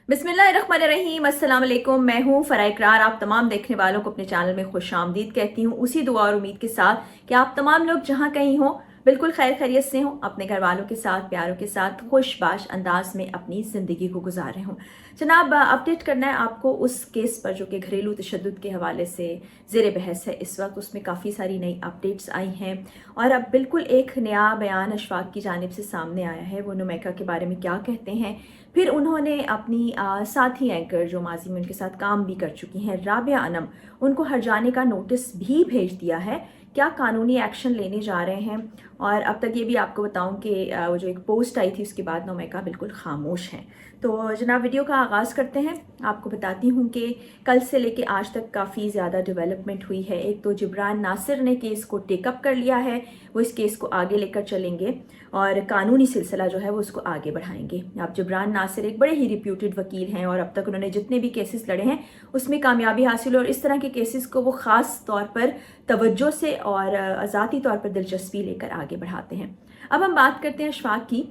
बिस्मिल्लाहिर्रहमानिर्रहीम, अस्सलाम वालेकुम। मैं हूँ फराह इकरार। आप तमाम देखने वालों को अपने चैनल में खुश आमदीद कहती हूँ, उसी दुआ और उम्मीद के साथ कि आप तमाम लोग जहाँ कहीं हों बिल्कुल खैर खैरियत से हों, अपने घर वालों के साथ, प्यारों के साथ खुशबाश अंदाज में अपनी ज़िंदगी को गुजार रहे हों। जनाब, अपडेट करना है आपको उस केस पर जो कि घरेलू तशद्दुद के हवाले से ज़ेर बहस है इस वक्त। उसमें काफ़ी सारी नई अपडेट्स आई हैं और अब बिल्कुल एक नया बयान अशफाक की जानिब से सामने आया है। वो नुमैका के बारे में क्या कहते हैं, फिर उन्होंने अपनी साथी एंकर जो माजी में उनके साथ काम भी कर चुकी हैं, राबिया अनम, उनको हर्जाने का नोटिस भी भेज दिया है। क्या कानूनी एक्शन लेने जा रहे हैं। और अब तक ये भी आपको बताऊं कि वो जो एक पोस्ट आई थी उसके बाद नुमैका बिल्कुल खामोश हैं। तो जनाब, वीडियो का आगाज़ करते हैं। आपको बताती हूँ कि कल से लेके आज तक काफ़ी ज़्यादा डेवलपमेंट हुई है। एक तो जिब्रान नासिर ने केस को टेकअप कर लिया है, वो इस केस को आगे लेकर चलेंगे और कानूनी सिलसिला जो है वो उसको आगे बढ़ाएंगे। अब जिब्रान नासिर एक बड़े ही रिप्यूटेड वकील हैं और अब तक उन्होंने जितने भी केसेस लड़े हैं उसमें कामयाबी हासिल, और इस तरह के केसेस को वो ख़ास तौर पर तवज्जो से और ज़ाती तौर पर दिलचस्पी लेकर आगे बढ़ाते हैं। अब हम बात करते हैं अशफाक की।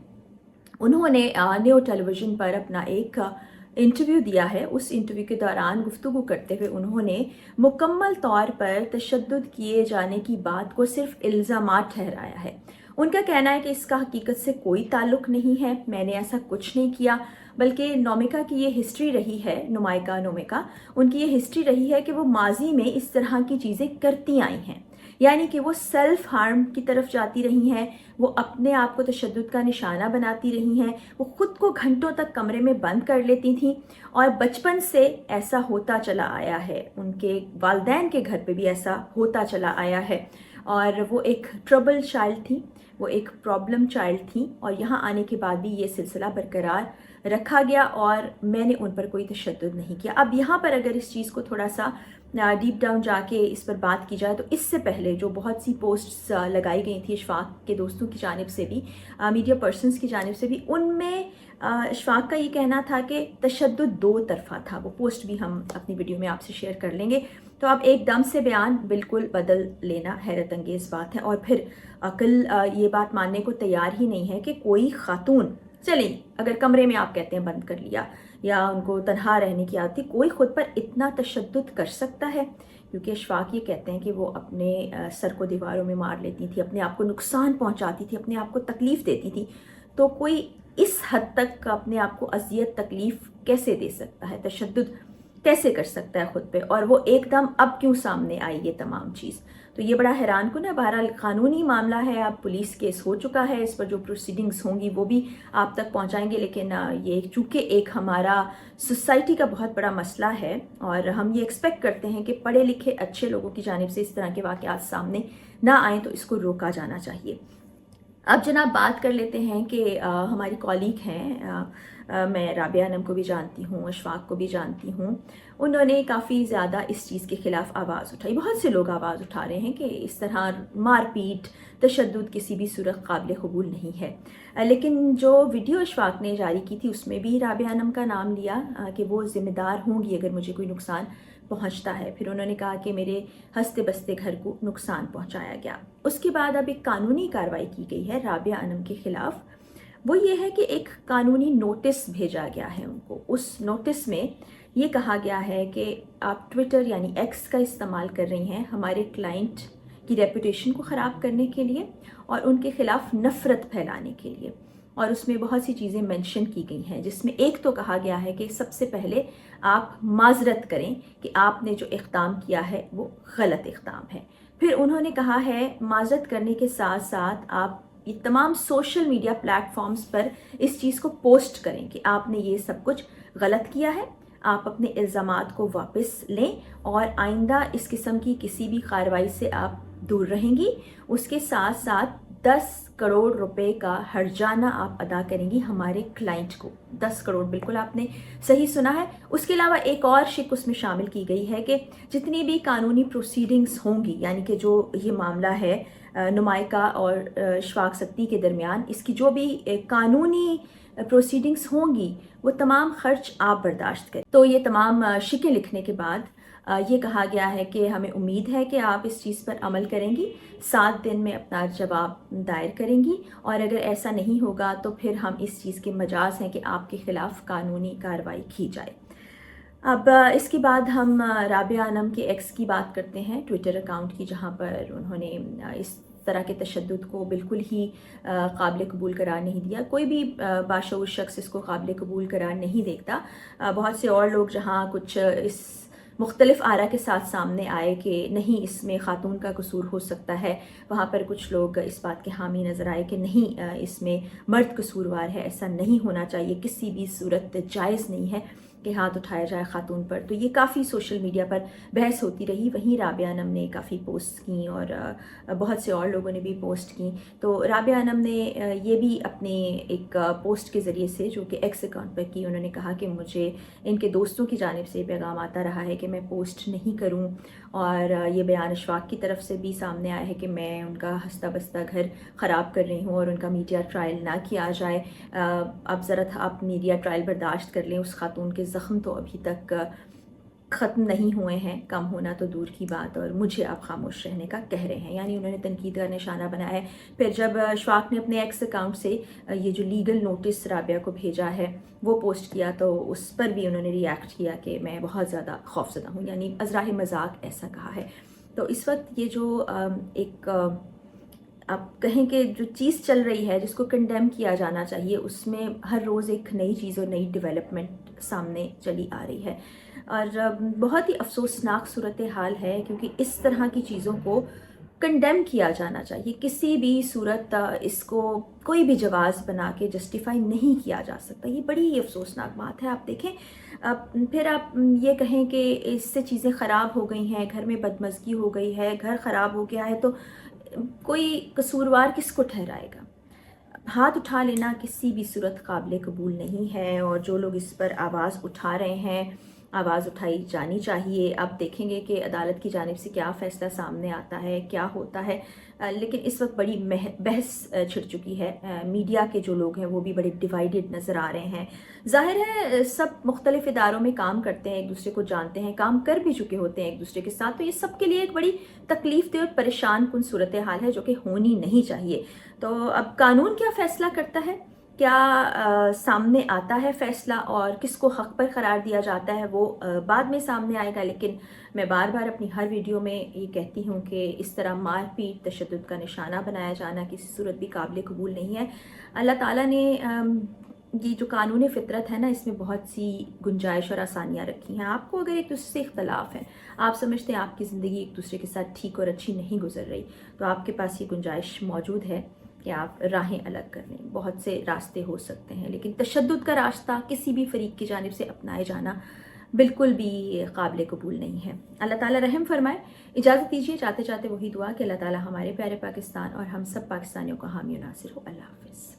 उन्होंने न्यू टेलीविज़न पर अपना एक इंटरव्यू दिया है। उस इंटरव्यू के दौरान गुफ्तगू करते हुए उन्होंने मुकम्मल तौर पर तशद्दुद किए जाने की बात को सिर्फ इल्ज़ामात ठहराया है। उनका कहना है कि इसका हकीकत से कोई ताल्लुक नहीं है, मैंने ऐसा कुछ नहीं किया, बल्कि नोमिका की ये हिस्ट्री रही है, नुमाइका नोमिका, उनकी ये हिस्ट्री रही है कि वो माजी में इस तरह की चीज़ें करती आई हैं, यानी कि वो सेल्फ हार्म की तरफ जाती रही हैं, वो अपने आप को तशद्दुद का निशाना बनाती रही हैं, वो खुद को घंटों तक कमरे में बंद कर लेती थीं और बचपन से ऐसा होता चला आया है। उनके वालिदैन के घर पे भी ऐसा होता चला आया है और वो एक ट्रबल चाइल्ड थी, वो एक प्रॉब्लम चाइल्ड थी और यहाँ आने के बाद भी ये सिलसिला बरकरार रखा गया और मैंने उन पर कोई तशद्दुद नहीं किया। अब यहाँ पर अगर इस चीज़ को थोड़ा सा डीप डाउन जाके इस पर बात की जाए तो इससे पहले जो बहुत सी पोस्ट्स लगाई गई थी अशफाक के दोस्तों की जानिब से भी, मीडिया पर्सनस की जानिब से भी, उनमें अशफाक का ये कहना था कि तशद्दुद दो तरफा था। वो पोस्ट भी हम अपनी वीडियो में आपसे शेयर कर लेंगे। तो अब एकदम से बयान बिल्कुल बदल लेना हैरत अंगेज़ बात है और फिर अकल ये बात मानने को तैयार ही नहीं है कि कोई खातून, चलिए अगर कमरे में आप कहते हैं बंद कर लिया या उनको तन्हा रहने की आदत थी, कोई खुद पर इतना तशद्दुद कर सकता है? क्योंकि अशफाक ये कहते हैं कि वो अपने सर को दीवारों में मार लेती थी, अपने आप को नुकसान पहुंचाती थी, अपने आप को तकलीफ़ देती थी। तो कोई इस हद तक अपने आप को अजियत तकलीफ़ कैसे दे सकता है, तशद्दुद कैसे कर सकता है खुद पे, और वो एकदम अब क्यों सामने आई ये तमाम चीज़? तो ये बड़ा हैरान कुन है। बहरहाल कानूनी मामला है, अब पुलिस केस हो चुका है, इस पर जो प्रोसीडिंग्स होंगी वो भी आप तक पहुंचाएंगे। लेकिन ये चूँकि एक हमारा सोसाइटी का बहुत बड़ा मसला है और हम ये एक्सपेक्ट करते हैं कि पढ़े लिखे अच्छे लोगों की जानिब से इस तरह के वाक़यात सामने ना आए, तो इसको रोका जाना चाहिए। अब जनाब बात कर लेते हैं कि हमारी कॉलीग हैं, मैं राबिया अनम को भी जानती हूँ, अशफाक को भी जानती हूँ, उन्होंने काफ़ी ज़्यादा इस चीज़ के ख़िलाफ़ आवाज़ उठाई। बहुत से लोग आवाज़ उठा रहे हैं कि इस तरह मारपीट, तशद्दुद किसी भी सूरत काबिल कबूल नहीं है। लेकिन जो वीडियो अशफाक ने जारी की थी उसमें भी राबिया अनम का नाम लिया कि वो ज़िम्मेदार होंगी अगर मुझे कोई नुकसान पहुंचता है। फिर उन्होंने कहा कि मेरे हंसते बसते घर को नुकसान पहुंचाया गया। उसके बाद अब एक कानूनी कार्रवाई की गई है राबिया अनम के खिलाफ। वो ये है कि एक कानूनी नोटिस भेजा गया है उनको। उस नोटिस में ये कहा गया है कि आप ट्विटर यानी एक्स का इस्तेमाल कर रही हैं हमारे क्लाइंट की रेपुटेशन को ख़राब करने के लिए और उनके खिलाफ नफ़रत फैलाने के लिए। और उसमें बहुत सी चीज़ें मेंशन की गई हैं, जिसमें एक तो कहा गया है कि सबसे पहले आप माजरत करें कि आपने जो इक़दाम किया है वो गलत इक़दाम है। फिर उन्होंने कहा है माजरत करने के साथ साथ आप ये तमाम सोशल मीडिया प्लेटफॉर्म्स पर इस चीज़ को पोस्ट करें कि आपने ये सब कुछ गलत किया है, आप अपने इल्ज़ामात को वापस लें और आइंदा इस किस्म की किसी भी कार्रवाई से आप दूर रहेंगी। उसके साथ साथ 10 करोड़ रुपए का हर्जाना आप अदा करेंगी हमारे क्लाइंट को। 10 करोड़, बिल्कुल आपने सही सुना है। उसके अलावा एक और शिक उसमें शामिल की गई है कि जितनी भी कानूनी प्रोसीडिंग्स होंगी, यानी कि जो ये मामला है नुमाइका और अशफाक सत्ती के दरमियान, इसकी जो भी कानूनी प्रोसीडिंग्स होंगी वो तमाम खर्च आप बर्दाश्त करें। तो ये तमाम शिकें लिखने के बाद یہ کہا گیا ہے کہ ہمیں امید ہے کہ آپ اس چیز پر عمل کریں گی، 7 دن میں اپنا جواب دائر کریں گی، اور اگر ایسا نہیں ہوگا تو پھر ہم اس چیز کے مجاز ہیں کہ آپ کے خلاف قانونی کارروائی کی جائے۔ اب اس کے بعد ہم رابعہ انم کے ایکس کی بات کرتے ہیں، ٹویٹر اکاؤنٹ کی، جہاں پر انہوں نے اس طرح کے تشدد کو بالکل ہی قابل قبول قرار نہیں دیا۔ کوئی بھی باشعور شخص اس کو قابل قبول قرار نہیں دیتا۔ بہت سے اور لوگ جہاں کچھ اس مختلف آرا کے ساتھ سامنے آئے کہ نہیں اس میں خاتون کا قصور ہو سکتا ہے، وہاں پر کچھ لوگ اس بات کے حامی نظر آئے کہ نہیں اس میں مرد قصوروار ہے، ایسا نہیں ہونا چاہیے، کسی بھی صورت جائز نہیں ہے کہ ہاتھ اٹھایا جائے خاتون پر۔ تو یہ کافی سوشل میڈیا پر بحث ہوتی رہی۔ وہیں رابعہ انم نے کافی پوسٹ کیں اور بہت سے اور لوگوں نے بھی پوسٹ کیں۔ تو رابعہ انم نے یہ بھی اپنے ایک پوسٹ کے ذریعے سے جو کہ ایکس اکاؤنٹ پر کی، انہوں نے کہا کہ مجھے ان کے دوستوں کی جانب سے پیغام آتا رہا ہے کہ میں پوسٹ نہیں کروں، اور یہ بیان اشفاق کی طرف سے بھی سامنے آیا ہے کہ میں ان کا ہستہ بستہ گھر خراب کر رہی ہوں اور ان کا میڈیا ٹرائل نہ کیا جائے۔ اب ذرا آپ میڈیا ٹرائل برداشت کر لیں، اس خاتون کے زخم تو ابھی تک ختم نہیں ہوئے ہیں، کم ہونا تو دور کی بات، اور مجھے اب خاموش رہنے کا کہہ رہے ہیں، یعنی انہوں نے تنقید کا نشانہ بنایا ہے۔ پھر جب اشفاق نے اپنے ایکس اکاؤنٹ سے یہ جو لیگل نوٹس رابعہ کو بھیجا ہے وہ پوسٹ کیا، تو اس پر بھی انہوں نے ری ایکٹ کیا کہ میں بہت زیادہ خوفزدہ ہوں، یعنی ازراہ مذاق ایسا کہا ہے۔ تو اس وقت یہ جو ایک آپ کہیں کہ جو چیز چل رہی ہے جس کو کنڈیم کیا جانا چاہیے، اس میں ہر روز ایک نئی چیز اور نئی ڈیولپمنٹ سامنے چلی آ رہی ہے، اور بہت ہی افسوسناک صورتحال ہے، کیونکہ اس طرح کی چیزوں کو کنڈیم کیا جانا چاہیے۔ کسی بھی صورت اس کو کوئی بھی جواز بنا کے جسٹیفائی نہیں کیا جا سکتا۔ یہ بڑی ہی افسوسناک بات ہے۔ آپ دیکھیں پھر آپ یہ کہیں کہ اس سے چیزیں خراب ہو گئی ہیں، گھر میں بدمزگی ہو گئی ہے، گھر خراب ہو گیا ہے، تو کوئی قصوروار کس کو ٹھہرائے گا؟ ہاتھ اٹھا لینا کسی بھی صورت قابل قبول نہیں ہے، اور جو لوگ اس پر آواز اٹھا رہے ہیں، آواز اٹھائی جانی چاہیے۔ اب دیکھیں گے کہ عدالت کی جانب سے کیا فیصلہ سامنے آتا ہے، کیا ہوتا ہے، لیکن اس وقت بڑی بحث چھڑ چکی ہے۔ میڈیا کے جو لوگ ہیں وہ بھی بڑے ڈیوائیڈڈ نظر آ رہے ہیں۔ ظاہر ہے سب مختلف اداروں میں کام کرتے ہیں، ایک دوسرے کو جانتے ہیں، کام کر بھی چکے ہوتے ہیں ایک دوسرے کے ساتھ، تو یہ سب کے لیے ایک بڑی تکلیف دہ اور پریشان کن صورتحال ہے جو کہ ہونی نہیں چاہیے۔ تو اب قانون کیا فیصلہ کرتا ہے، کیا سامنے آتا ہے فیصلہ، اور کس کو حق پر قرار دیا جاتا ہے، وہ بعد میں سامنے آئے گا۔ لیکن میں بار بار اپنی ہر ویڈیو میں یہ کہتی ہوں کہ اس طرح مار پیٹ، تشدد کا نشانہ بنایا جانا کسی صورت بھی قابل قبول نہیں ہے۔ اللہ تعالیٰ نے یہ جو قانون فطرت ہے نا، اس میں بہت سی گنجائش اور آسانیاں رکھی ہیں۔ آپ کو اگر ایک دوسرے سے اختلاف ہے، آپ سمجھتے ہیں آپ کی زندگی ایک دوسرے کے ساتھ ٹھیک اور اچھی نہیں گزر رہی، تو آپ کے پاس یہ گنجائش موجود ہے کہ آپ راہیں الگ کر لیں۔ بہت سے راستے ہو سکتے ہیں، لیکن تشدد کا راستہ کسی بھی فریق کی جانب سے اپنائے جانا بالکل بھی قابل قبول نہیں ہے۔ اللہ تعالیٰ رحم فرمائے۔ اجازت دیجیے، چاہتے چاہتے وہی دعا کہ اللہ تعالیٰ ہمارے پیارے پاکستان اور ہم سب پاکستانیوں کا حامی و ناصر ہو۔ اللہ حافظ۔